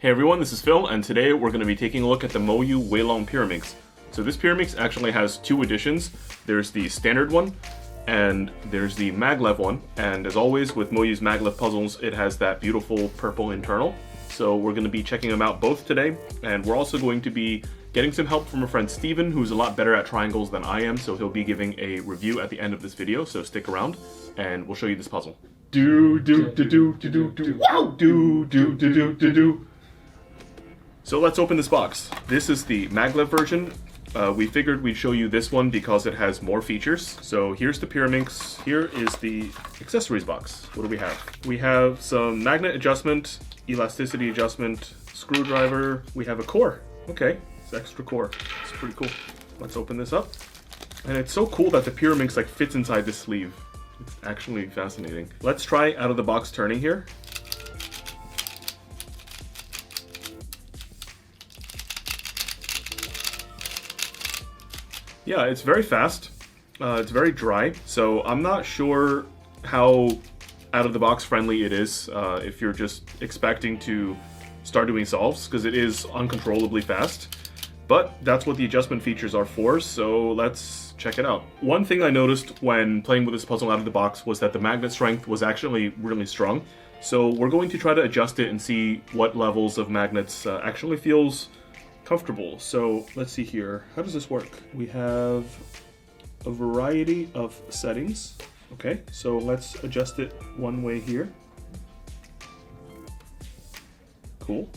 Hey everyone, this is Phil, and today we're going to be taking a look at the Moyu WeiLong Pyraminx. So this Pyraminx actually has two editions. There's the standard one, and there's the MagLev one. And as always with Moyu's MagLev puzzles, it has that beautiful purple internal. So we're going to be checking them out both today, and we're also going to be getting some help from a friend Steven, who's a lot better at triangles than I am, so he'll be giving a review at the end of this video, so stick around, and we'll show you this puzzle. So let's open this box. This is the MagLev version. We figured we'd show you this one because it has more features. So here's the Pyraminx. Here is the accessories box. What do we have? We have some magnet adjustment, elasticity adjustment, screwdriver. We have a core. Okay, it's extra core. It's pretty cool. Let's open this up. And it's so cool that the Pyraminx like fits inside this sleeve. It's actually fascinating. Let's try out of the box turning here. Yeah, it's very fast. It's very dry, so I'm not sure how out-of-the-box friendly it is if you're just expecting to start doing solves, because it is uncontrollably fast. But that's what the adjustment features are for, so let's check it out. One thing I noticed when playing with this puzzle out of the box was that the magnet strength was actually really strong. So we're going to try to adjust it and see what levels of magnets actually feels comfortable. So let's see here. How does this work? We have a variety of settings. Okay, so let's adjust it one way here. Cool.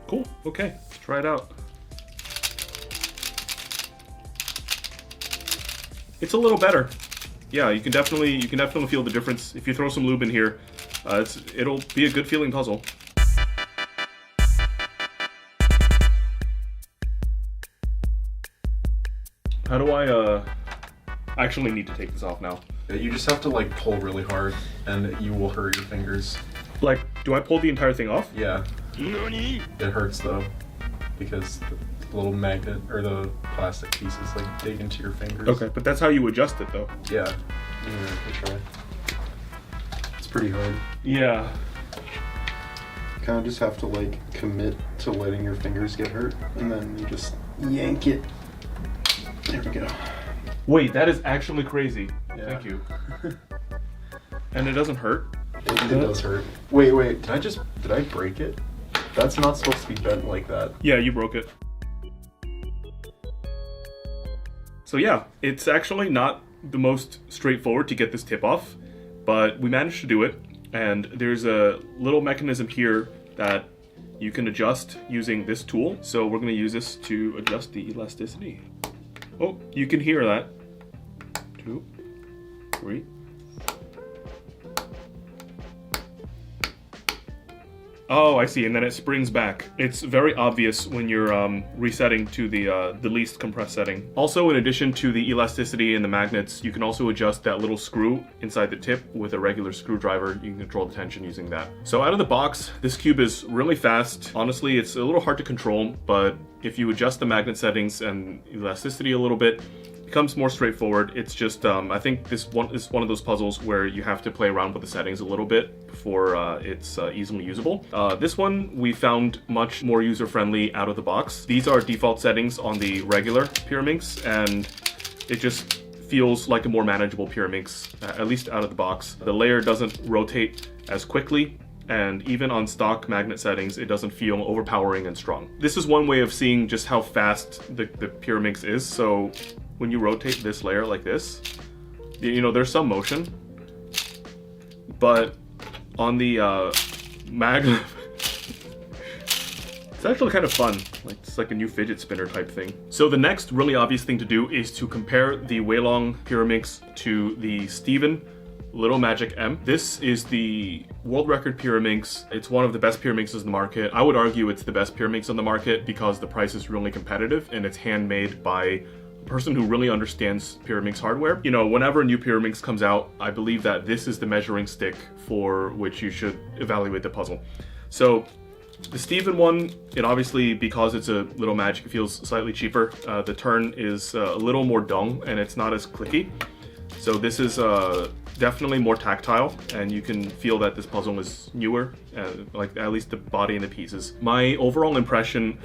Cool. Okay, let's try it out. It's a little better. Yeah, you can definitely feel the difference. If you throw some lube in here, it'll be a good feeling puzzle. How do I actually need to take this off now? You just have to like pull really hard and you will hurt your fingers. Like, do I pull the entire thing off? Yeah. It hurts though, because the little magnet or the plastic pieces like dig into your fingers. Okay, but that's how you adjust it though. Yeah. We'll try. It's pretty hard. Yeah. You kind of just have to like commit to letting your fingers get hurt, and then you just yank it. There we go. Wait, that is actually crazy. Yeah. Thank you. And it doesn't hurt? It does hurt. Wait, did I break it? That's not supposed to be bent like that. Yeah, you broke it. So yeah, it's actually not the most straightforward to get this tip off, but we managed to do it, and there's a little mechanism here that you can adjust using this tool. So we're going to use this to adjust the elasticity. Oh, you can hear that. 2, 3. Oh, I see, and then it springs back. It's very obvious when you're resetting to the least compressed setting. Also, in addition to the elasticity and the magnets, you can also adjust that little screw inside the tip with a regular screwdriver. You can control the tension using that. So out of the box, this cube is really fast. Honestly, it's a little hard to control, but if you adjust the magnet settings and elasticity a little bit, it becomes more straightforward. It's just, I think this one is one of those puzzles where you have to play around with the settings a little bit before it's easily usable. This one we found much more user-friendly out of the box. These are default settings on the regular Pyraminx, and it just feels like a more manageable Pyraminx, at least out of the box. The layer doesn't rotate as quickly, and even on stock magnet settings, it doesn't feel overpowering and strong. This is one way of seeing just how fast the Pyraminx is. So when you rotate this layer like this, you know, there's some motion, but on the MagLev, it's actually kind of fun. Like, it's like a new fidget spinner type thing. So the next really obvious thing to do is to compare the WeiLong Pyraminx to the Steven Little Magic M. This is the world record Pyraminx. It's one of the best Pyraminxes in the market. I would argue it's the best Pyraminx on the market because the price is really competitive and it's handmade by a person who really understands Pyraminx hardware. You know, whenever a new Pyraminx comes out, I believe that this is the measuring stick for which you should evaluate the puzzle. So the Steven one, it obviously, because it's a Little Magic, it feels slightly cheaper. The turn is a little more dull and it's not as clicky. So this is definitely more tactile, and you can feel that this puzzle is newer, like at least the body and the pieces. My overall impression,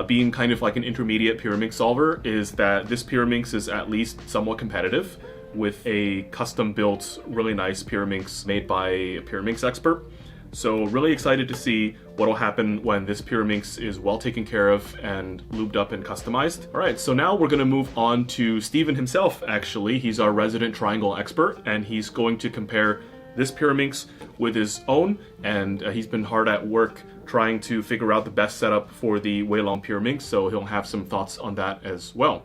being kind of like an intermediate Pyraminx solver, is that this Pyraminx is at least somewhat competitive with a custom-built, really nice Pyraminx made by a Pyraminx expert. So really excited to see what will happen when this Pyraminx is well taken care of and lubed up and customized. All right, so now we're gonna move on to Steven himself, actually. He's our resident triangle expert, and he's going to compare this Pyraminx with his own, and he's been hard at work trying to figure out the best setup for the WeiLong Pyraminx, so he'll have some thoughts on that as well.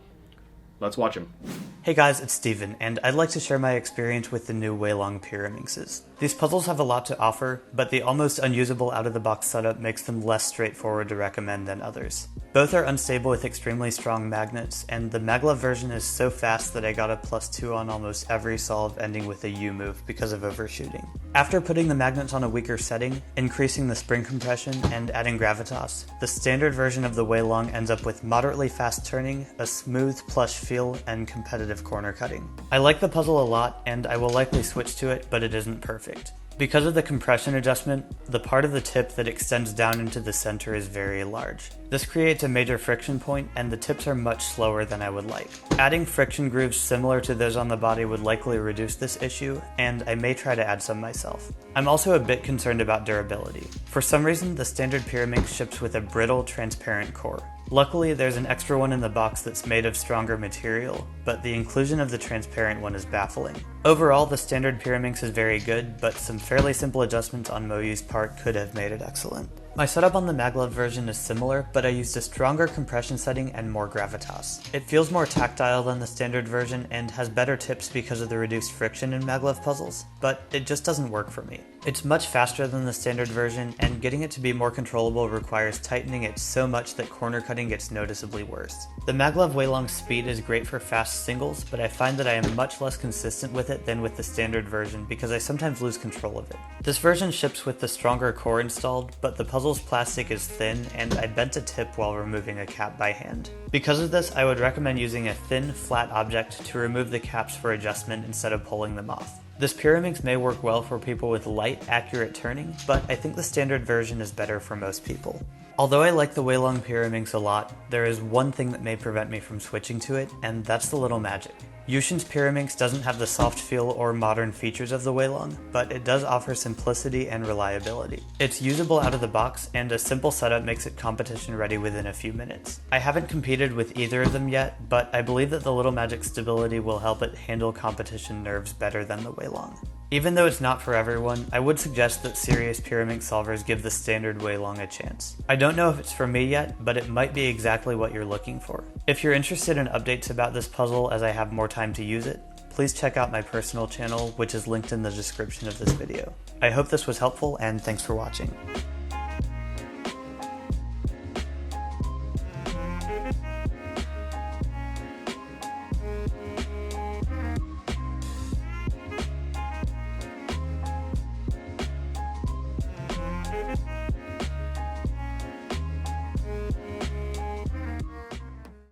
Let's watch him. Hey guys, it's Steven, and I'd like to share my experience with the new WeiLong Pyraminxes. These puzzles have a lot to offer, but the almost unusable out-of-the-box setup makes them less straightforward to recommend than others. Both are unstable with extremely strong magnets, and the MagLev version is so fast that I got a +2 on almost every solve ending with a U move because of overshooting. After putting the magnets on a weaker setting, increasing the spring compression, and adding gravitas, the standard version of the WeiLong ends up with moderately fast turning, a smooth plush feel, and competitive corner cutting. I like the puzzle a lot, and I will likely switch to it, but it isn't perfect. Because of the compression adjustment, the part of the tip that extends down into the center is very large. This creates a major friction point, and the tips are much slower than I would like. Adding friction grooves similar to those on the body would likely reduce this issue, and I may try to add some myself. I'm also a bit concerned about durability. For some reason, the standard Pyraminx ships with a brittle, transparent core. Luckily, there's an extra one in the box that's made of stronger material, but the inclusion of the transparent one is baffling. Overall, the standard Pyraminx is very good, but some fairly simple adjustments on Moyu's part could have made it excellent. My setup on the MagLev version is similar, but I used a stronger compression setting and more gravitas. It feels more tactile than the standard version and has better tips because of the reduced friction in MagLev puzzles, but it just doesn't work for me. It's much faster than the standard version, and getting it to be more controllable requires tightening it so much that corner cutting gets noticeably worse. The MagLev WeiLong speed is great for fast singles, but I find that I am much less consistent with it than with the standard version because I sometimes lose control of it. This version ships with the stronger core installed, but the puzzle's plastic is thin, and I bent a tip while removing a cap by hand. Because of this, I would recommend using a thin, flat object to remove the caps for adjustment instead of pulling them off. This Pyraminx may work well for people with light, accurate turning, but I think the standard version is better for most people. Although I like the WeiLong Pyraminx a lot, there is one thing that may prevent me from switching to it, and that's the little magic. Yushin's Pyraminx doesn't have the soft feel or modern features of the WeiLong, but it does offer simplicity and reliability. It's usable out of the box, and a simple setup makes it competition ready within a few minutes. I haven't competed with either of them yet, but I believe that the little magic stability will help it handle competition nerves better than the WeiLong. Even though it's not for everyone, I would suggest that serious Pyraminx solvers give the standard WeiLong a chance. I don't know if it's for me yet, but it might be exactly what you're looking for. If you're interested in updates about this puzzle as I have more time to use it, please check out my personal channel, which is linked in the description of this video. I hope this was helpful, and thanks for watching.